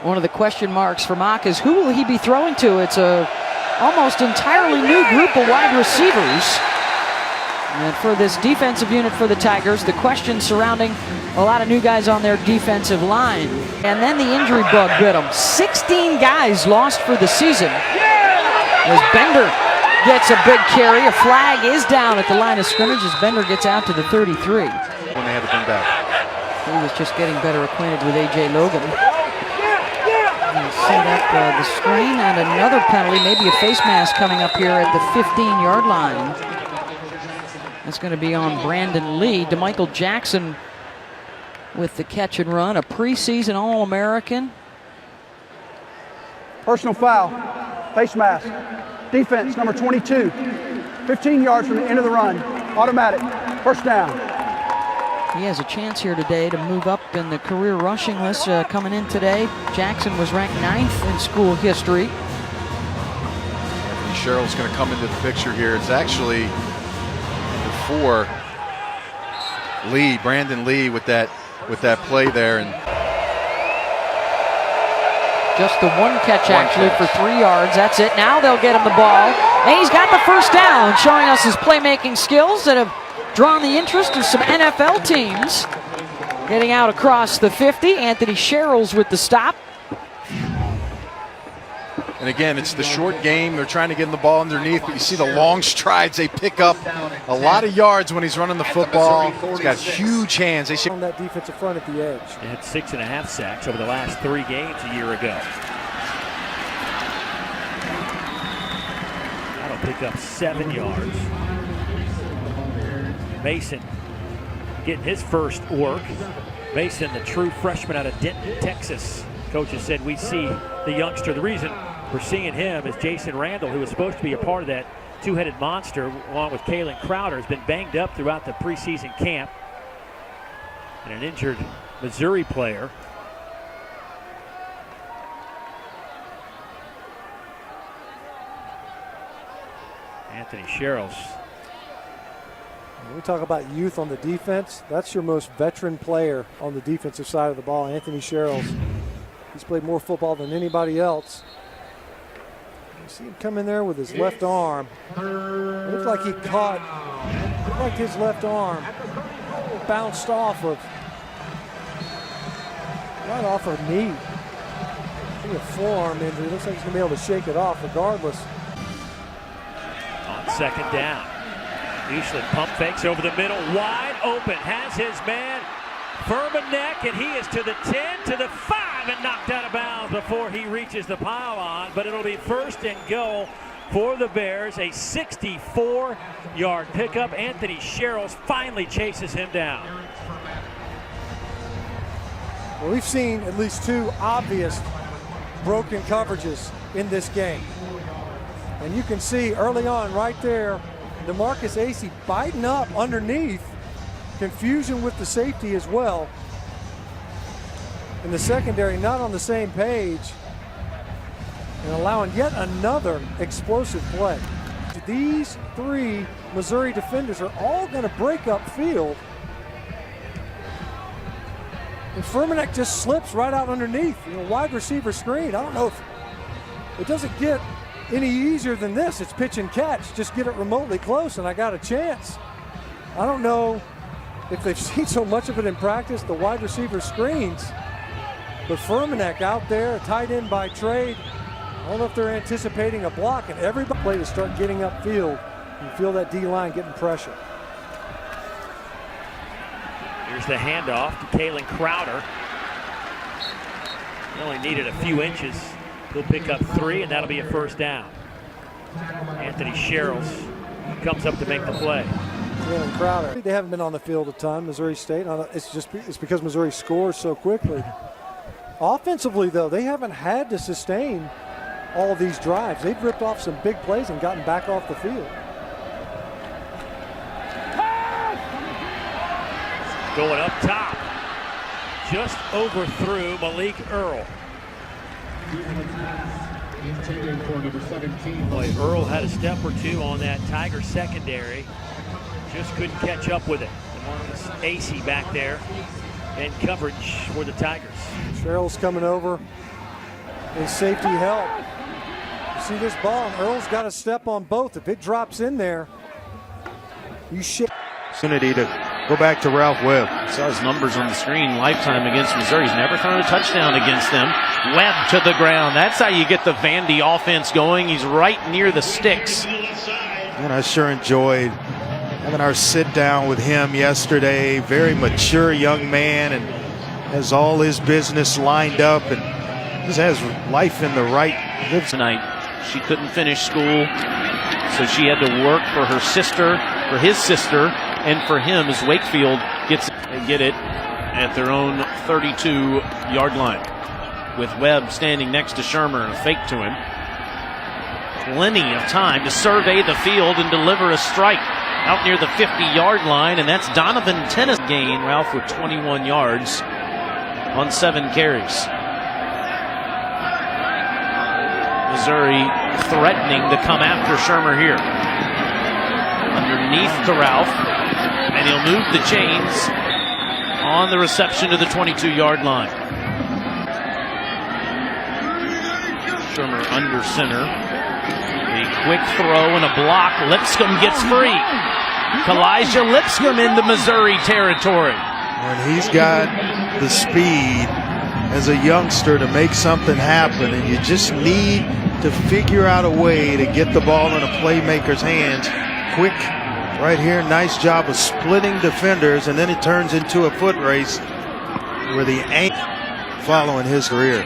One of the question marks for Mock is who will he be throwing to? It's a almost entirely new group of wide receivers. And for this defensive unit for the Tigers, the question surrounding a lot of new guys on their defensive line. And then the injury bug bit them. 16 guys lost for the season. As Bender gets a big carry, a flag is down at the line of scrimmage as Bender gets out to the 33. When they had to bring back. He was just getting better acquainted with A.J. Logan. And set up the screen and another penalty, maybe a face mask coming up here at the 15-yard line. That's going to be on Brandon Lee. DeMichael Jackson with the catch and run, a preseason All-American. Personal foul, face mask, defense number 22, 15 yards from the end of the run, automatic, first down. He has a chance here today to move up in the career rushing list coming in today. Jackson was ranked 9th in school history. Anthony Sherrils going to come into the picture here. It's actually before Lee, Brandon Lee with that play there. And just the one catch actually for 3 yards. That's it. Now they'll get him the ball. And he's got the first down, showing us his playmaking skills that have drawn the interest of some NFL teams. Getting out across the 50. Anthony Sherrils with the stop. And again, it's the short game. They're trying to get him the ball underneath, but you see the long strides. They pick up a lot of yards when he's running the football. He's got huge hands. They on that defensive front at the edge. They had 6.5 sacks over the last 3 games a year ago. That'll pick up 7 yards. Mason getting his first work. Mason, the true freshman out of Denton, Texas. Coaches said we see the youngster. The reason we're seeing him is Jason Randall, who was supposed to be a part of that two-headed monster, along with Kalen Crowder, has been banged up throughout the preseason camp. And an injured Missouri player. Anthony Sherrils. When we talk about youth on the defense, that's your most veteran player on the defensive side of the ball, Anthony Sherrils. He's played more football than anybody else. You see him come in there with his left arm. It looked like he caught, looked like his left arm bounced off of, right off her knee. I think a forearm injury. Looks like he's going to be able to shake it off regardless. On second down. Eastland pump fakes over the middle, wide open, has his man Furmanek, and he is to the 10, to the 5, and knocked out of bounds before he reaches the pylon, but it'll be first and goal for the Bears. A 64-yard pickup. Anthony Sherrils finally chases him down. Well, we've seen at least 2 obvious broken coverages in this game. And you can see early on right there, DeMarcus Acey biting up underneath, confusion with the safety as well. And the secondary not on the same page and allowing yet another explosive play. These 3 Missouri defenders are all going to break up field. And Furmanek just slips right out underneath, wide receiver screen. I don't know if it doesn't get any easier than this. It's pitch and catch. Just get it remotely close and I got a chance. I don't know if they've seen so much of it in practice, the wide receiver screens. But Furmanek out there, tight end by trade. I don't know if they're anticipating a block, and everybody play to start getting upfield. You feel that D-line getting pressure. Here's the handoff to Kalen Crowder. He only needed a few inches. He'll pick up 3, and that'll be a first down. Anthony Sherrils comes up to make the play. Kalen Crowder. They haven't been on the field a ton, Missouri State. It's because Missouri scores so quickly. Offensively, though, they haven't had to sustain all these drives. They've ripped off some big plays and gotten back off the field. Going up top. Just overthrew Malik Earl. Boy, Earl had a step or 2 on that Tiger secondary. Just couldn't catch up with it. DeMarcus Acey back there in coverage for the Tigers. Sherrils coming over. is safety help. You see this ball, and Earl's got to step on both. If it drops in there, you shake. Opportunity to go back to Ralph Webb. Saw his numbers on the screen. Lifetime against Missouri. He's never thrown a touchdown against them. Webb to the ground. That's how you get the Vandy offense going. He's right near the sticks. And I sure enjoyed having our sit down with him yesterday. Very mature young man and has all his business lined up and just has life in the right. Tonight, she couldn't finish school, so she had to work for her sister, for his sister, and for him as Wakefield get it at their own 32-yard line. With Webb standing next to Shermer and a fake to him. Plenty of time to survey the field and deliver a strike out near the 50-yard line, and that's Donovan Tennis gain. Ralph with 21 yards on 7 carries. Missouri threatening to come after Shermer here. Underneath to Ralph, and he'll move the chains on the reception to the 22-yard line. Shermer under center. A quick throw and a block. Lipscomb gets free. Kalijah Lipscomb into Missouri territory. And he's got the speed as a youngster to make something happen, and you just need to figure out a way to get the ball in a playmaker's hands quick. Right here, nice job of splitting defenders, and then it turns into a foot race where the following his career.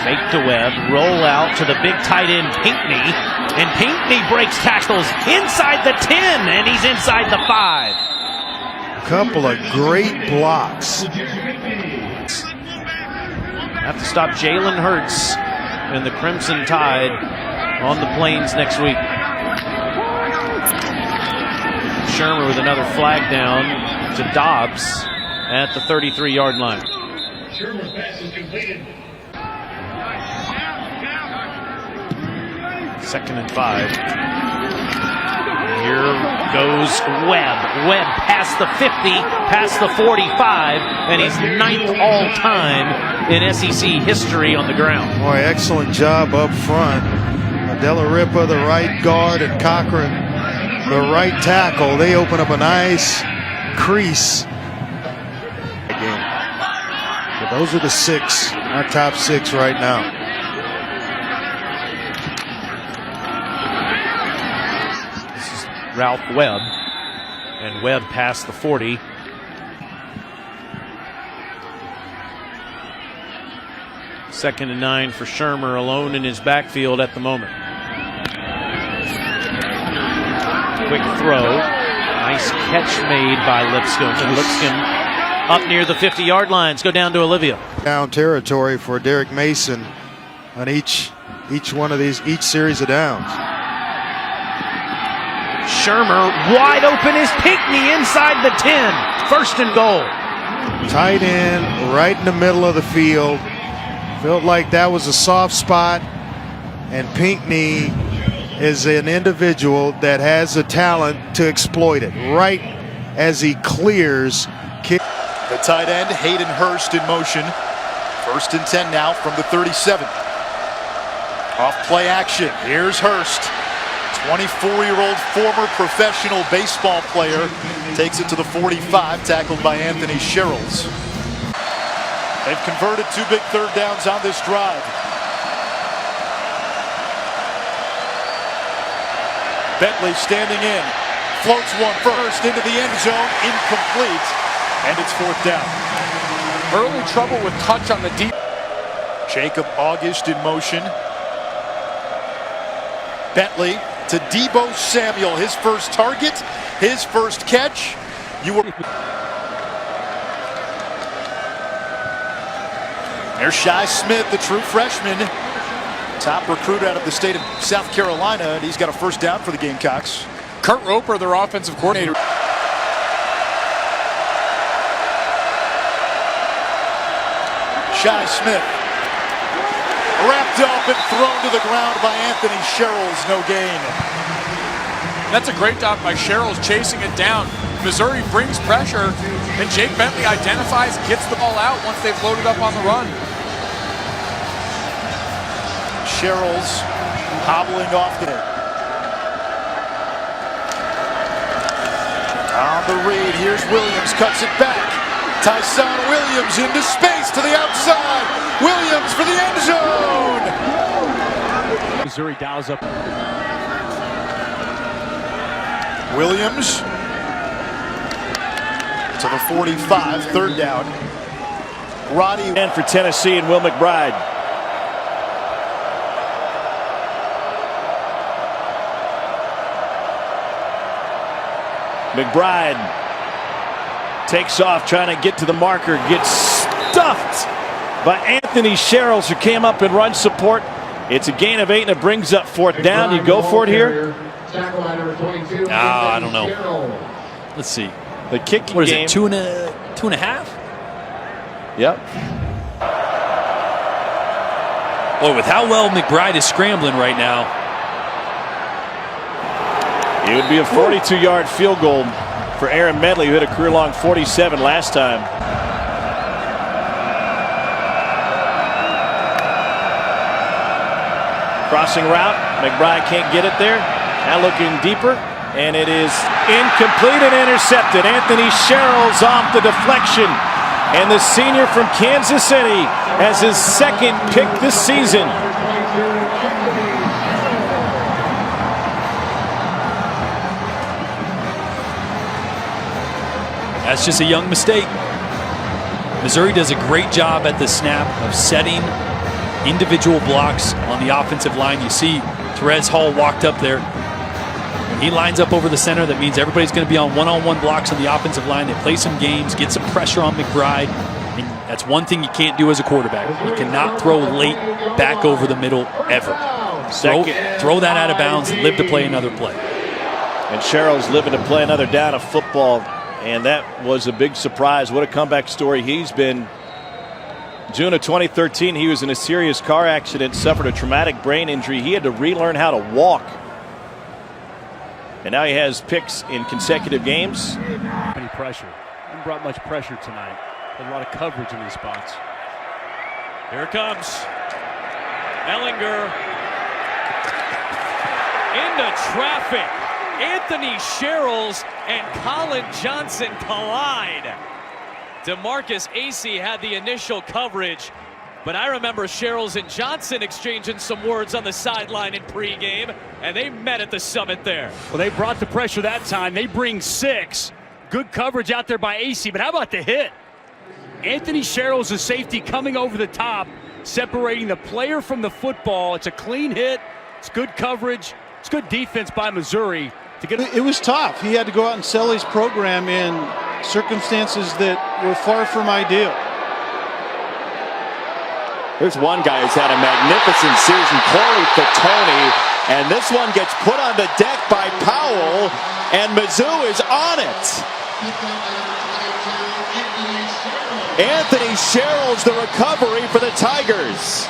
Fake to Webb, roll out to the big tight end Pinkney, and Pinkney breaks tackles inside the 10, and he's inside the 5. Couple of great blocks. Have to stop Jalen Hurts and the Crimson Tide on the Plains next week. Shermer with another flag down to Dobbs at the 33-yard line. Shermer's pass is completed. 2nd and 5. Here goes Webb. Webb past the 50, past the 45, and he's 9th all-time in SEC history on the ground. Boy, excellent job up front. Della Ripa, the right guard, and Cochran, the right tackle. They open up a nice crease. Again. But those are the 6, our top 6 right now. Ralph Webb, and Webb past the 40. Second and 9 for Shermer, alone in his backfield at the moment. Quick throw, nice catch made by Lipscomb, and Lipscomb up near the 50-yard lines. Go down to Olivia. Down territory for Derek Mason on each one of these, each series of downs. Shermer wide open is Pinkney inside the 10. 1st and goal. Tight end right in the middle of the field. Felt like that was a soft spot, and Pinkney is an individual that has the talent to exploit it right as he clears. The tight end, Hayden Hurst, in motion. 1st and 10 now from the 37. Off play action. Here's Hurst. 24-year-old former professional baseball player takes it to the 45, tackled by Anthony Sherrils. They've converted 2 big 3rd downs on this drive. Bentley standing in, floats one first into the end zone, incomplete, and it's 4th down. Early trouble with touch on the deep. Jacob August in motion. Bentley to Debo Samuel, his first target, his first catch. There's Shi Smith, the true freshman, top recruit out of the state of South Carolina, and he's got a first down for the Gamecocks. Kurt Roper, their offensive coordinator. Shi Smith wrapped up and thrown to the ground by Anthony Sherrils, no gain. That's a great job by Sherrils chasing it down. Missouri brings pressure, and Jake Bentley identifies, gets the ball out once they've loaded up on the run. Sherrils hobbling off the on the read. Here's Williams, cuts it back. Tyson Williams into space to the outside. Williams for the end zone. Missouri dials up. Williams to the 45, third down. Roddy And for Tennessee and Will McBride. McBride takes off trying to get to the marker, gets stuffed by Anthony Sherrils, who came up in run support. It's a gain of 8 and it brings up fourth down. You go for it here? I don't know. Let's see. The kicking What is game. it, two and a half? Yep. Boy, with how well McBride is scrambling right now. It would be a 42-yard field goal for Aaron Medley, who hit a career-long 47 last time. Crossing route. McBride can't get it there. Now looking deeper, and it is incomplete and intercepted. Anthony Sherrils off the deflection. And the senior from Kansas City has his second pick this season. That's just a young mistake. Missouri does a great job at the snap of setting individual blocks on the offensive line. You see Terez Hall walked up there. When he lines up over the center, that means everybody's going to be on one-on-one blocks on the offensive line. They play some games, get some pressure on McBride. And that's one thing you can't do as a quarterback. You cannot throw late back over the middle ever. Throw that out of bounds and live to play another play. And Sherrils living to play another down of football. And that was a big surprise. What a comeback story he's been. June of 2013, he was in a serious car accident, suffered a traumatic brain injury. He had to relearn how to walk. And now he has picks in consecutive games. Any pressure. Haven't brought much pressure tonight. Had a lot of coverage in these spots. Here it comes. Ellinger into traffic. Anthony Sherrils and Colin Johnson collide. DeMarcus Acey had the initial coverage, but I remember Sherrils and Johnson exchanging some words on the sideline in pregame, and they met at the summit there. Well, they brought the pressure that time. They bring 6. Good coverage out there by Acey, but how about the hit? Anthony Sherrils, the safety, coming over the top, separating the player from the football. It's a clean hit. It's good coverage. It's good defense by Missouri. It was tough. He had to go out and sell his program in circumstances that were far from ideal. There's one guy who's had a magnificent season, Corey Fatoni, and this one gets put on the deck by Powell, and Mizzou is on it. Anthony Sherrils, the recovery for the Tigers.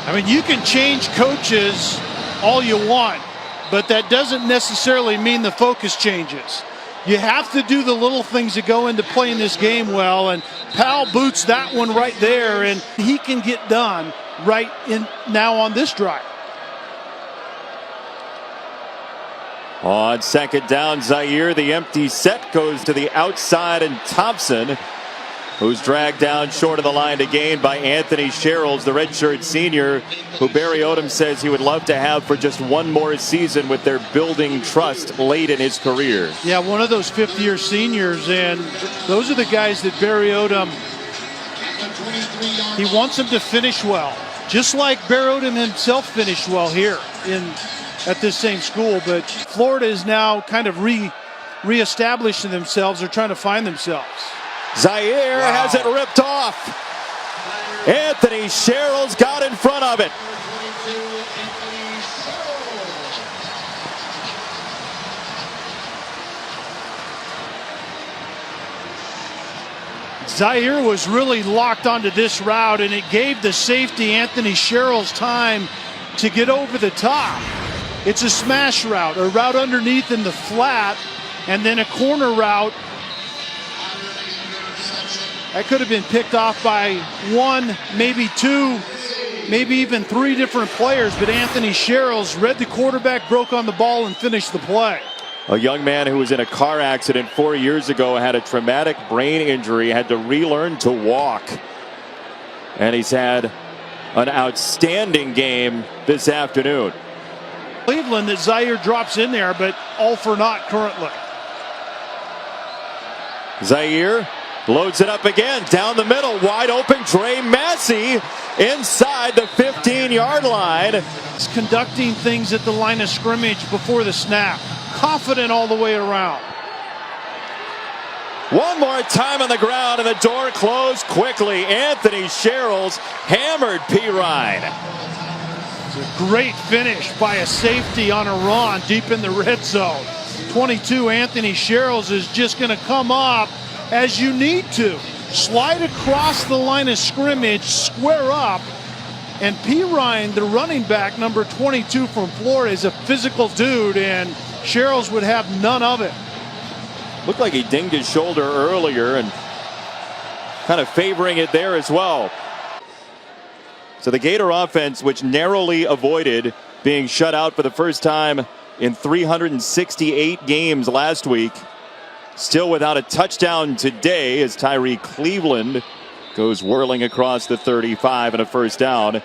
I mean, you can change coaches all you want, but that doesn't necessarily mean the focus changes. You have to do the little things that go into playing this game well, and Powell boots that one right there, and he can get done right in now on this drive. On second down, Zaire, the empty set goes to the outside, and Thompson, who's dragged down short of the line to gain by Anthony Sherrils, the redshirt senior, who Barry Odom says he would love to have for just one more season with their building trust late in his career. Yeah, one of those fifth-year seniors, and those are the guys that Barry Odom, he wants them to finish well, just like Barry Odom himself finished well here at this same school. But Florida is now kind of reestablishing themselves. They're trying to find themselves. Zaire has it ripped off. Anthony Sherrils got in front of it. Zaire was really locked onto this route, and it gave the safety Anthony Sherrils time to get over the top. It's a smash route, a route underneath in the flat, and then a corner route That could have been picked off by one, maybe two, maybe even three different players, but Anthony Sherrils read the quarterback, broke on the ball, and finished the play. A young man who was in a car accident 4 years ago, had a traumatic brain injury, had to relearn to walk. And he's had an outstanding game this afternoon. Cleveland that Zaire drops in there, but all for naught currently. Zaire loads it up again, down the middle, wide open. Dre Massey inside the 15-yard line. He's conducting things at the line of scrimmage before the snap. Confident all the way around. One more time on the ground, and the door closed quickly. Anthony Sherrils hammered P. Ryan. It's a great finish by a safety on a run deep in the red zone. 22, Anthony Sherrils is just going to come up as you need to. Slide across the line of scrimmage, square up, and P. Ryan, the running back, number 22 from Florida, is a physical dude, and Sherrils would have none of it. Looked like he dinged his shoulder earlier and kind of favoring it there as well. So the Gator offense, which narrowly avoided being shut out for the first time in 368 games last week, still without a touchdown today as Tyree Cleveland goes whirling across the 35 and a first down.